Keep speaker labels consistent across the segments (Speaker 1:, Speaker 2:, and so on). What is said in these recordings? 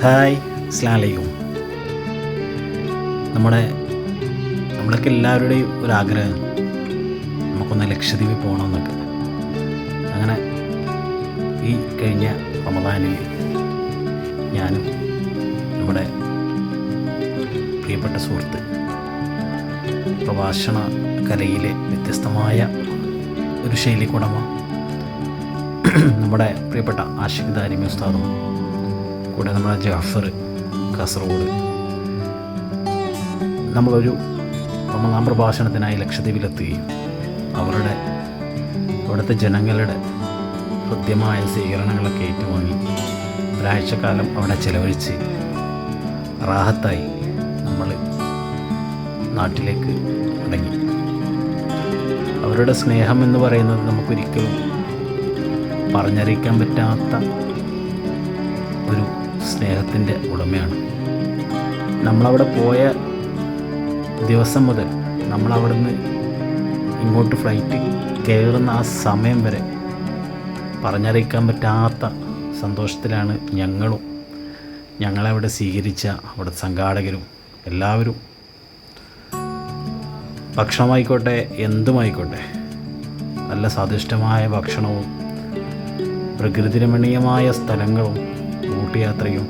Speaker 1: Hi, അസ്സലാമു അലൈക്കും. നമ്മളൊക്കെ എല്ലാവരുടെയും ഒരാഗ്രഹം നമുക്കൊന്ന് ലക്ഷദ്വീപിൽ പോകണമെന്നൊക്കെ. അങ്ങനെ ഈ കഴിഞ്ഞ റമദാനിൽ ഞാനും നമ്മുടെ പ്രിയപ്പെട്ട സുഹൃത്ത് പ്രഭാഷണ കലയിലെ വ്യത്യസ്തമായ ഒരു ശൈലിക്കുടമ നമ്മുടെ പ്രിയപ്പെട്ട ആഷിഖ് ദാരിമി ഉസ്താദും കൂടെ നമ്മുടെ ജാഫർ കാസർഗോഡ് നമ്മളൊരു റമദാൻ പ്രഭാഷണത്തിനായി ലക്ഷദ്വീപിലെത്തുകയും അവിടുത്തെ ജനങ്ങളുടെ ഹൃദ്യമായ സ്വീകരണങ്ങളൊക്കെ ഏറ്റുവാങ്ങി ഒരാഴ്ചക്കാലം അവിടെ ചിലവഴിച്ച് റാഹത്തായി നമ്മൾ നാട്ടിലേക്ക് മടങ്ങി. അവരുടെ സ്നേഹം എന്ന് പറയുന്നത് നമുക്കൊരിക്കലും പറഞ്ഞറിയിക്കാൻ പറ്റാത്ത ഒരു സ്നേഹത്തിൻ്റെ ഉടമയാണ്. നമ്മളവിടെ പോയ ദിവസം മുതൽ നമ്മളവിടുന്ന് ഇങ്ങോട്ട് ഫ്ലൈറ്റ് കയറുന്ന ആ സമയം വരെ പറഞ്ഞറിയിക്കാൻ പറ്റാത്ത സന്തോഷത്തിലാണ് ഞങ്ങളവിടെ സ്വീകരിച്ച അവിടുത്തെ സംഘാടകരും എല്ലാവരും. ഭക്ഷണമായിക്കോട്ടെ, എന്തുമായിക്കോട്ടെ, നല്ല സ്വാദിഷ്ടമായ ഭക്ഷണവും പ്രകൃതിരമണീയമായ സ്ഥലങ്ങളും ഊട്ടിയാത്രയും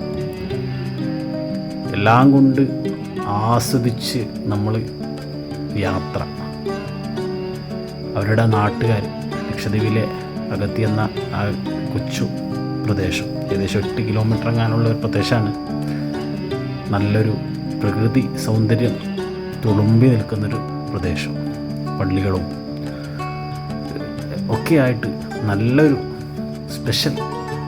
Speaker 1: എല്ലാം കൊണ്ട് ആസ്വദിച്ച് നമ്മൾ യാത്ര. അവരുടെ നാട്ടുകാർ ലക്ഷദ്വീപിലെ അഗത്തി എന്ന ആ കൊച്ചു പ്രദേശം, ഏകദേശം 8 കിലോമീറ്റർ എങ്ങാനുള്ള ഒരു പ്രദേശമാണ്. നല്ലൊരു പ്രകൃതി സൗന്ദര്യം തുളുമ്പി നിൽക്കുന്നൊരു പ്രദേശം, പള്ളികളും ഒക്കെയായിട്ട് നല്ലൊരു സ്പെഷ്യൽ.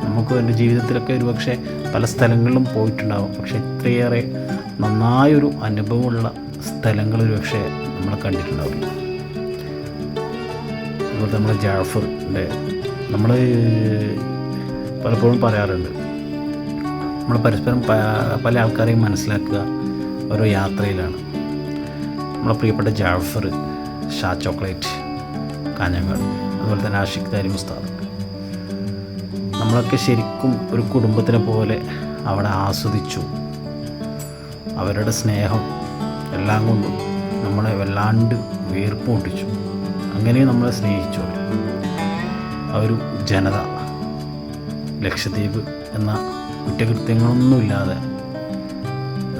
Speaker 1: നമുക്ക് എൻ്റെ ജീവിതത്തിലൊക്കെ ഒരു പക്ഷേ പല സ്ഥലങ്ങളിലും പോയിട്ടുണ്ടാകും, പക്ഷേ ഇത്രയേറെ നന്നായൊരു അനുഭവമുള്ള സ്ഥലങ്ങൾ ഒരു പക്ഷേ നമ്മൾ കണ്ടിട്ടുണ്ടാവും. അതുപോലെ നമ്മൾ ജാഫറിൻ്റെ നമ്മൾ പലപ്പോഴും പറയാറുണ്ട്, നമ്മൾ പരസ്പരം പല ആൾക്കാരെയും മനസ്സിലാക്കുക ഓരോ യാത്രയിലാണ്. നമ്മളെ പ്രിയപ്പെട്ട ജാഫർ ഷാ ചോക്ലേറ്റ് കാഞ്ഞങ്ങാട്, അതുപോലെ തന്നെ ആഷിഖ് ദാരിമി ഉസ്താദ്, നമ്മളൊക്കെ ശരിക്കും ഒരു കുടുംബത്തിനെ പോലെ അവിടെ ആസ്വദിച്ചു. അവരുടെ സ്നേഹം എല്ലാം കൊണ്ടും നമ്മളെ വല്ലാണ്ട് വീർപ്പ് മുട്ടിച്ചു. അങ്ങനെ നമ്മളെ സ്നേഹിച്ചു ആ ഒരു ജനത. ലക്ഷദ്വീപ് എന്ന കുറ്റകൃത്യങ്ങളൊന്നുമില്ലാതെ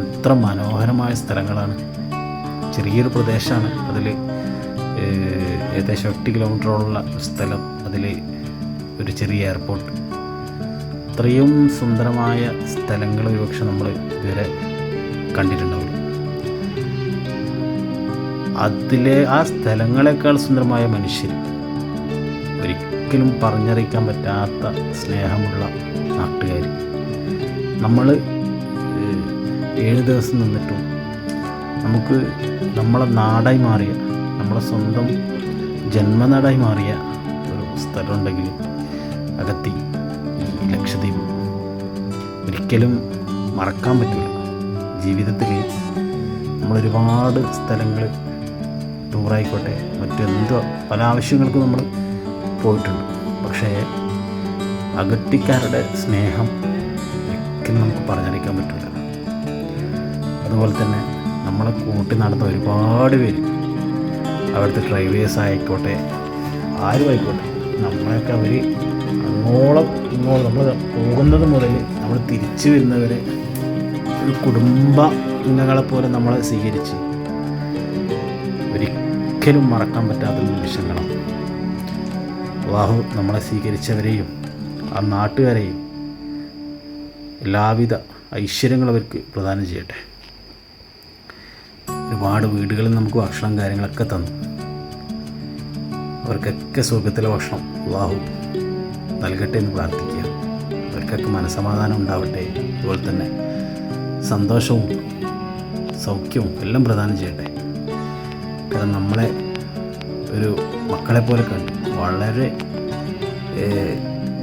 Speaker 1: എത്ര മനോഹരമായ സ്ഥലങ്ങളാണ്. ചെറിയൊരു പ്രദേശമാണ്, അതിൽ ഏകദേശം 8 കിലോമീറ്ററോളം സ്ഥലം, അതിൽ ഒരു ചെറിയ എയർപോർട്ട്. ഇത്രയും സുന്ദരമായ സ്ഥലങ്ങൾ ഒരുപക്ഷെ നമ്മൾ ഇതുവരെ കണ്ടിട്ടുണ്ടാവില്ല. ആ സ്ഥലങ്ങളെക്കാൾ സുന്ദരമായ മനുഷ്യർ, ഒരിക്കലും പറഞ്ഞറിയിക്കാൻ പറ്റാത്ത സ്നേഹമുള്ള നാട്ടുകാർ. നമ്മൾ 7 ദിവസം നിന്നിട്ടും നമുക്ക് നമ്മളെ നാടായി മാറിയ, നമ്മളെ സ്വന്തം ജന്മനാടായി മാറിയ ഒരു സ്ഥലമുണ്ടെങ്കിൽ അഗത്തി, ഈ ലക്ഷദ്വീപ് ഒരിക്കലും മറക്കാൻ പറ്റില്ല. ജീവിതത്തിൽ നമ്മളൊരുപാട് സ്ഥലങ്ങൾ ടൂറായിക്കോട്ടെ മറ്റെന്തോ പല ആവശ്യങ്ങൾക്കും നമ്മൾ പോയിട്ടുണ്ട്, പക്ഷേ അഗത്തിക്കാരുടെ സ്നേഹം ഒരിക്കലും നമുക്ക് പറഞ്ഞറിയിക്കാൻ പറ്റില്ല. അതുപോലെ തന്നെ നമ്മളെ കൂട്ടി നടന്ന ഒരുപാട് പേര്, അവിടുത്തെ ഡ്രൈവേഴ്സ് ആയിക്കോട്ടെ, ആരും ആയിക്കോട്ടെ, നമ്മളെയൊക്കെ അവർ അങ്ങോളം നമ്മൾ പോകുന്നത് മുതൽ നമ്മൾ തിരിച്ചു വരുന്നവരെ ഒരു കുടുംബ അംഗങ്ങളെപ്പോലെ നമ്മളെ സ്വീകരിച്ച് ഒരിക്കലും മറക്കാൻ പറ്റാത്ത നിമിഷങ്ങളാണ്. അല്ലാഹു നമ്മളെ സ്വീകരിച്ചവരെയും ആ നാട്ടുകാരെയും എല്ലാവിധ ഐശ്വര്യങ്ങളും അവർക്ക് പ്രദാനം ചെയ്യട്ടെ. ഒരുപാട് വീടുകളിൽ നമുക്ക് ഭക്ഷണം കാര്യങ്ങളൊക്കെ തന്നു. അവർക്കൊക്കെ സുഖത്തിലെ ഭക്ഷണം അല്ലാഹു നൽകട്ടെ എന്ന് പ്രാർത്ഥിക്കുക. അവർക്കൊക്കെ മനസ്സമാധാനം ഉണ്ടാവട്ടെ, അതുപോലെ തന്നെ സന്തോഷവും സൗഖ്യവും എല്ലാം പ്രദാനം ചെയ്യട്ടെ. കാരണം നമ്മളെ ഒരു മക്കളെ പോലെ കണ്ട് വളരെ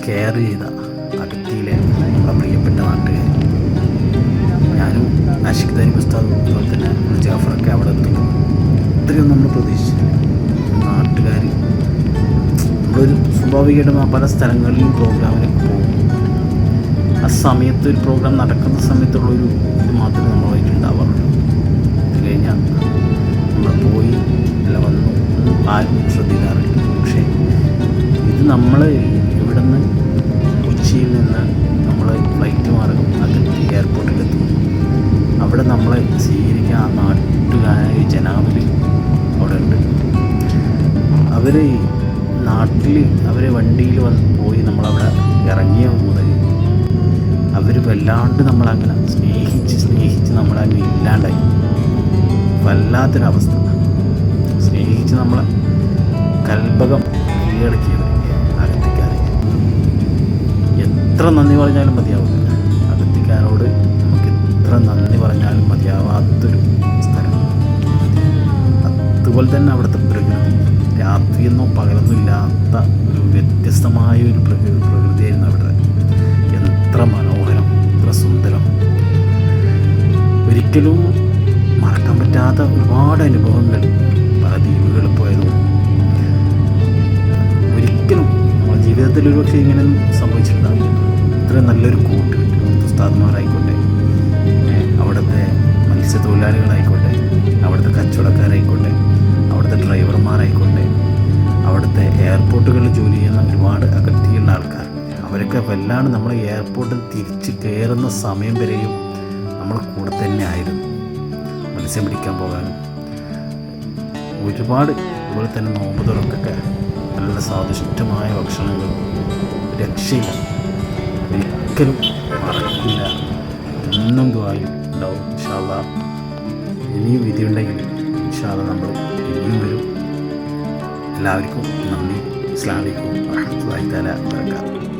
Speaker 1: കെയർ ചെയ്ത അഗത്തിയിലെ നമ്മളെ പ്രിയപ്പെട്ട നാട്ടുകാർ, ഞാനും ആഷിഖ് ദാരിമി ഉസ്താദും അതുപോലെ തന്നെ ജാഫറൊക്കെ അവിടെ എത്തുമ്പോൾ ഇത്രയും നമ്മൾ പ്രതീക്ഷിച്ചു. നാട്ടുകാർ നമ്മളൊരു സ്വാഭാവികമായിട്ടും പല സ്ഥലങ്ങളിലും പ്രോഗ്രാമിനൊക്കെ പോകും. ആ സമയത്ത് ഒരു പ്രോഗ്രാം നടക്കുന്ന സമയത്തുള്ളൊരു ഇത് മാത്രമേ നമ്മളായിട്ട് ഉണ്ടാവാറുള്ളൂ. അത് കഴിഞ്ഞാൽ നമ്മൾ പോയി എല്ലാം വന്നു ആരും ശ്രദ്ധിക്കാറില്ല. പക്ഷേ ഇത് നമ്മൾ ഇവിടെ നിന്ന് കൊച്ചിയിൽ നിന്ന് നമ്മൾ ഫ്ലൈറ്റ് മാർഗം അകത്ത് എയർപോർട്ടിലെത്തും. അവിടെ നമ്മളെ സ്വീകരിക്കാൻ ആ നാട്ടുകാരായ ജനാവലി അവിടെ ഉണ്ട്. അവർ നാട്ടിൽ അവർ വണ്ടിയിൽ പോയി നമ്മളവിടെ ഇറങ്ങിയ മുതൽ അവർ വല്ലാണ്ട് നമ്മളങ്ങനെ സ്നേഹിച്ച് നമ്മളങ്ങനെ ഇല്ലാണ്ടായി. വല്ലാത്തൊരവസ്ഥ. സ്നേഹിച്ച് നമ്മളെ കൽബകം കീഴടക്കിയത് അകത്തിക്കാരെ. എത്ര നന്ദി പറഞ്ഞാലും മതിയാവില്ല. അകത്തിക്കാരോട് നമുക്ക് എത്ര നന്ദി പറഞ്ഞാലും മതിയാവാത്തൊരു സ്ഥലം. അതുപോലെ തന്നെ അവിടുത്തെ പ്രകൃതി രാത്രിയെന്നോ പകലൊന്നും ഇല്ലാത്ത ഒരു വ്യത്യസ്തമായ ഒരു പ്രകൃതിയായിരുന്നു അവിടെ. എത്ര മനോഹരം, എത്ര സുന്ദരം. ഒരിക്കലും മറക്കാൻ പറ്റാത്ത ഒരുപാട് അനുഭവങ്ങൾ. പല ദ്വീപുകളിൽ പോയതും ഒരിക്കലും നമ്മുടെ ജീവിതത്തിൽ ഒരു പക്ഷേ ഇങ്ങനെ സംഭവിച്ചിട്ടുണ്ടാകും. ഇത്ര നല്ലൊരു കൂട്ട് ഉസ്താദ്മാരായിക്കോട്ടെ, അവിടുത്തെ മത്സ്യത്തൊഴിലാളികളായിക്കോട്ടെ, അവിടുത്തെ കച്ചവടക്കാരായിക്കോട്ടെ, അവിടുത്തെ ഡ്രൈവർമാരായിക്കോട്ടെ, അവിടുത്തെ എയർപോർട്ടുകളിൽ ജോലി ചെയ്യുന്ന ഒരുപാട് അകറ്റിയുള്ള ആൾക്കാർ, അവരൊക്കെ വല്ലാണ്ട് നമ്മൾ എയർപോർട്ടിൽ തിരിച്ച് കയറുന്ന സമയം വരെയും നമ്മൾ കൂടെ തന്നെ ആയിരുന്നു. മത്സ്യം പിടിക്കാൻ പോകാനും ഒരുപാട്. അതുപോലെ തന്നെ നോമ്പ് തുറക്കൊക്കെ നല്ല സ്വാദിഷ്ടമായ ഭക്ഷണങ്ങൾ, രക്ഷയില്ല, ഒരിക്കലും മറക്കില്ല. എന്നും ദുആയിൽ ഉണ്ടാവും. ഇൻഷാ അല്ലാഹ് ഇനിയും വിധിയുണ്ടെങ്കിൽ ഇൻഷാ അല്ലാഹ് നമ്മൾ ഇനിയും വരും. എല്ലാവർക്കും നന്ദി. അസ്സലാമു അലൈക്കും വറഹ്മത്തുള്ളാഹി തആല വബറകാതുഹു.